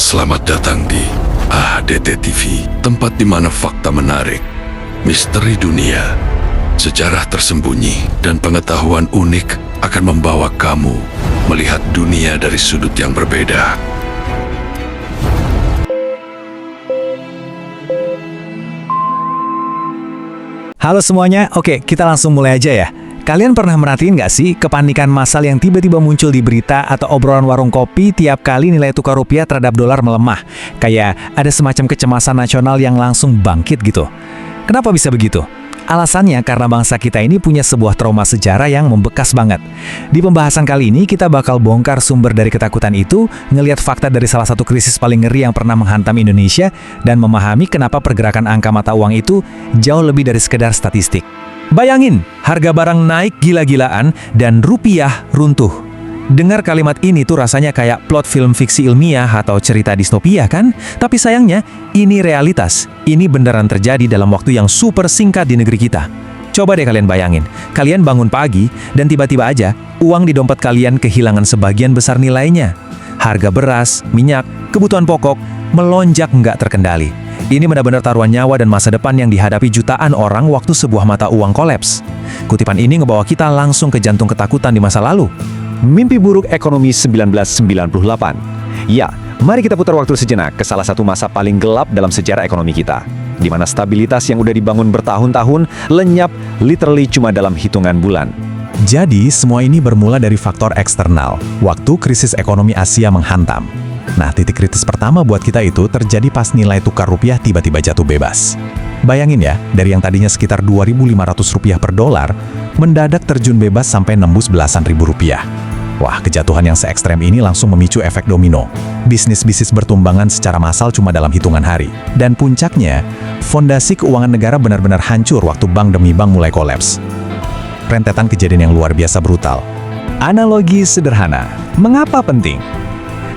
Selamat datang di AHDT TV, tempat di mana fakta menarik, misteri dunia, sejarah tersembunyi, dan pengetahuan unik akan membawa kamu melihat dunia dari sudut yang berbeda. Halo semuanya, oke kita langsung mulai aja ya. Kalian pernah merhatiin nggak sih kepanikan massal yang tiba-tiba muncul di berita atau obrolan warung kopi tiap kali nilai tukar rupiah terhadap dolar melemah? Kayak ada semacam kecemasan nasional yang langsung bangkit gitu. Kenapa bisa begitu? Alasannya karena bangsa kita ini punya sebuah trauma sejarah yang membekas banget. Di pembahasan kali ini kita bakal bongkar sumber dari ketakutan itu, ngelihat fakta dari salah satu krisis paling ngeri yang pernah menghantam Indonesia, dan memahami kenapa pergerakan angka mata uang itu jauh lebih dari sekedar statistik. Bayangin, harga barang naik gila-gilaan dan rupiah runtuh. Dengar kalimat ini tuh rasanya kayak plot film fiksi ilmiah atau cerita distopia kan? Tapi sayangnya, ini realitas. Ini beneran terjadi dalam waktu yang super singkat di negeri kita. Coba deh kalian bayangin, kalian bangun pagi dan tiba-tiba aja uang di dompet kalian kehilangan sebagian besar nilainya. Harga beras, minyak, kebutuhan pokok melonjak nggak terkendali. Ini benar-benar taruhan nyawa dan masa depan yang dihadapi jutaan orang waktu sebuah mata uang kolaps. Kutipan ini ngebawa kita langsung ke jantung ketakutan di masa lalu. Mimpi buruk ekonomi 1998. Ya, mari kita putar waktu sejenak ke salah satu masa paling gelap dalam sejarah ekonomi kita, di mana stabilitas yang udah dibangun bertahun-tahun lenyap literally cuma dalam hitungan bulan. Jadi, semua ini bermula dari faktor eksternal, waktu krisis ekonomi Asia menghantam. Nah, titik kritis pertama buat kita itu terjadi pas nilai tukar rupiah tiba-tiba jatuh bebas. Bayangin ya, dari yang tadinya sekitar 2.500 rupiah per dolar, mendadak terjun bebas sampai nembus belasan ribu rupiah. Wah, kejatuhan yang se ekstrem ini langsung memicu efek domino. Bisnis-bisnis bertumbangan secara massal cuma dalam hitungan hari. Dan puncaknya, fondasi keuangan negara benar-benar hancur waktu bank demi bank mulai kolaps. Rentetan kejadian yang luar biasa brutal. Analogi sederhana, mengapa penting?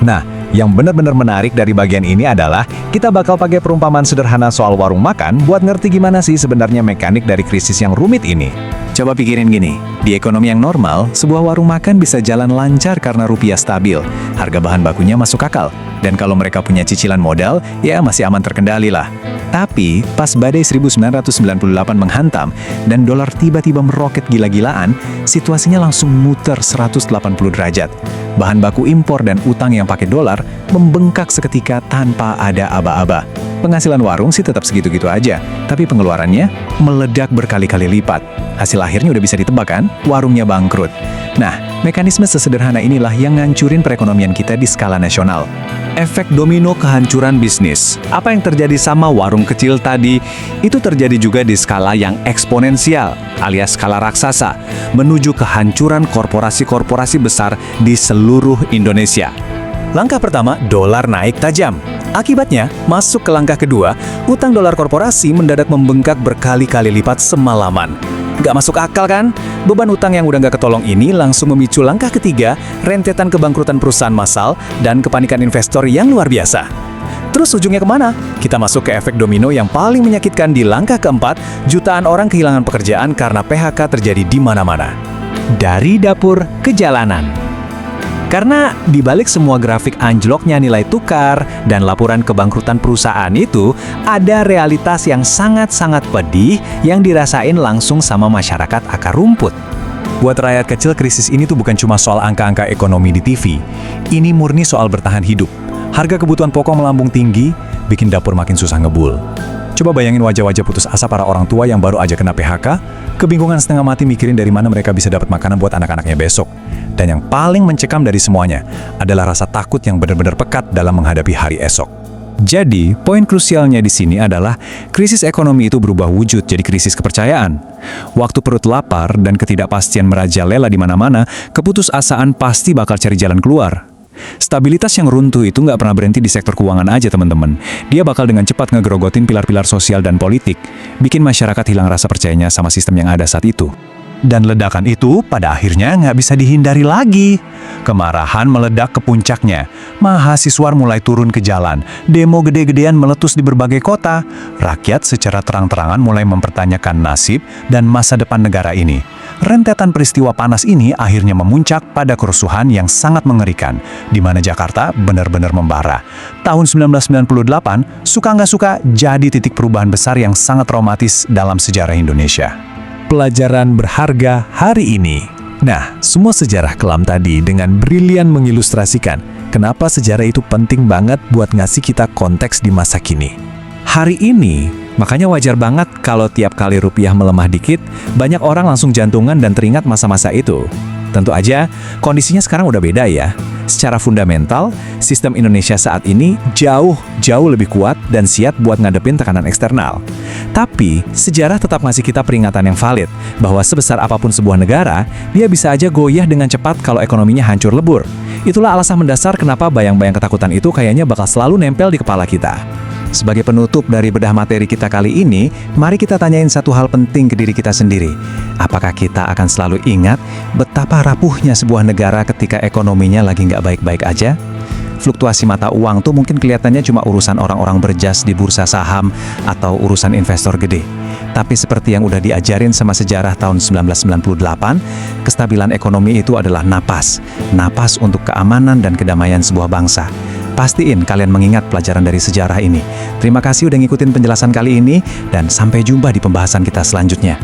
Nah, yang benar-benar menarik dari bagian ini adalah kita bakal pakai perumpamaan sederhana soal warung makan buat ngerti gimana sih sebenarnya mekanik dari krisis yang rumit ini. Coba pikirin gini, di ekonomi yang normal, sebuah warung makan bisa jalan lancar karena rupiah stabil, harga bahan bakunya masuk akal, dan kalau mereka punya cicilan modal, ya masih aman terkendali lah. Tapi, pas badai 1998 menghantam, dan dolar tiba-tiba meroket gila-gilaan, situasinya langsung muter 180 derajat. Bahan baku impor dan utang yang pakai dolar membengkak seketika tanpa ada aba-aba. Penghasilan warung sih tetap segitu-gitu aja, tapi pengeluarannya meledak berkali-kali lipat. Hasil akhirnya udah bisa ditebak kan? Warungnya bangkrut. Nah, mekanisme sesederhana inilah yang ngancurin perekonomian kita di skala nasional. Efek domino kehancuran bisnis. Apa yang terjadi sama warung kecil tadi, itu terjadi juga di skala yang eksponensial, alias skala raksasa, menuju kehancuran korporasi-korporasi besar di seluruh Indonesia. Langkah pertama, dolar naik tajam. Akibatnya, masuk ke langkah kedua, utang dolar korporasi mendadak membengkak berkali-kali lipat semalaman. Gak masuk akal kan? Beban utang yang udah gak ketolong ini langsung memicu langkah ketiga, rentetan kebangkrutan perusahaan massal dan kepanikan investor yang luar biasa. Terus ujungnya kemana? Kita masuk ke efek domino yang paling menyakitkan di langkah keempat, jutaan orang kehilangan pekerjaan karena PHK terjadi di mana-mana. Dari dapur ke jalanan. Karena dibalik semua grafik anjloknya nilai tukar dan laporan kebangkrutan perusahaan itu, ada realitas yang sangat-sangat pedih yang dirasain langsung sama masyarakat akar rumput. Buat rakyat kecil, krisis ini tuh bukan cuma soal angka-angka ekonomi di TV. Ini murni soal bertahan hidup. Harga kebutuhan pokok melambung tinggi, bikin dapur makin susah ngebul. Coba bayangin wajah-wajah putus asa para orang tua yang baru aja kena PHK, kebingungan setengah mati mikirin dari mana mereka bisa dapat makanan buat anak-anaknya besok. Dan yang paling mencekam dari semuanya adalah rasa takut yang benar-benar pekat dalam menghadapi hari esok. Jadi, poin krusialnya di sini adalah krisis ekonomi itu berubah wujud jadi krisis kepercayaan. Waktu perut lapar dan ketidakpastian merajalela di mana-mana, keputusasaan pasti bakal cari jalan keluar. Stabilitas yang runtuh itu nggak pernah berhenti di sektor keuangan aja teman-teman. Dia bakal dengan cepat ngegrogotin pilar-pilar sosial dan politik, bikin masyarakat hilang rasa percayanya sama sistem yang ada saat itu. Dan ledakan itu pada akhirnya nggak bisa dihindari lagi. Kemarahan meledak ke puncaknya. Mahasiswa mulai turun ke jalan. Demo gede-gedean meletus di berbagai kota. Rakyat secara terang-terangan mulai mempertanyakan nasib dan masa depan negara ini. Rentetan peristiwa panas ini akhirnya memuncak pada kerusuhan yang sangat mengerikan, di mana Jakarta benar-benar membara. Tahun 1998, suka nggak suka, jadi titik perubahan besar yang sangat traumatis dalam sejarah Indonesia. Pelajaran berharga hari ini. Nah, semua sejarah kelam tadi dengan brilian mengilustrasikan kenapa sejarah itu penting banget buat ngasih kita konteks di masa kini. Hari ini, makanya wajar banget kalau tiap kali rupiah melemah dikit, banyak orang langsung jantungan dan teringat masa-masa itu. Tentu aja, kondisinya sekarang udah beda ya. Secara fundamental, sistem Indonesia saat ini jauh lebih kuat dan siap buat ngadepin tekanan eksternal. Tapi, sejarah tetap ngasih kita peringatan yang valid, bahwa sebesar apapun sebuah negara, dia bisa aja goyah dengan cepat kalau ekonominya hancur lebur. Itulah alasan mendasar kenapa bayang-bayang ketakutan itu kayaknya bakal selalu nempel di kepala kita. Sebagai penutup dari bedah materi kita kali ini, mari kita tanyain satu hal penting ke diri kita sendiri. Apakah kita akan selalu ingat betapa rapuhnya sebuah negara ketika ekonominya lagi nggak baik-baik aja? Fluktuasi mata uang tuh mungkin kelihatannya cuma urusan orang-orang berjas di bursa saham atau urusan investor gede. Tapi seperti yang udah diajarin sama sejarah tahun 1998, kestabilan ekonomi itu adalah napas untuk keamanan dan kedamaian sebuah bangsa. Pastiin kalian mengingat pelajaran dari sejarah ini. Terima kasih udah ngikutin penjelasan kali ini, dan sampai jumpa di pembahasan kita selanjutnya.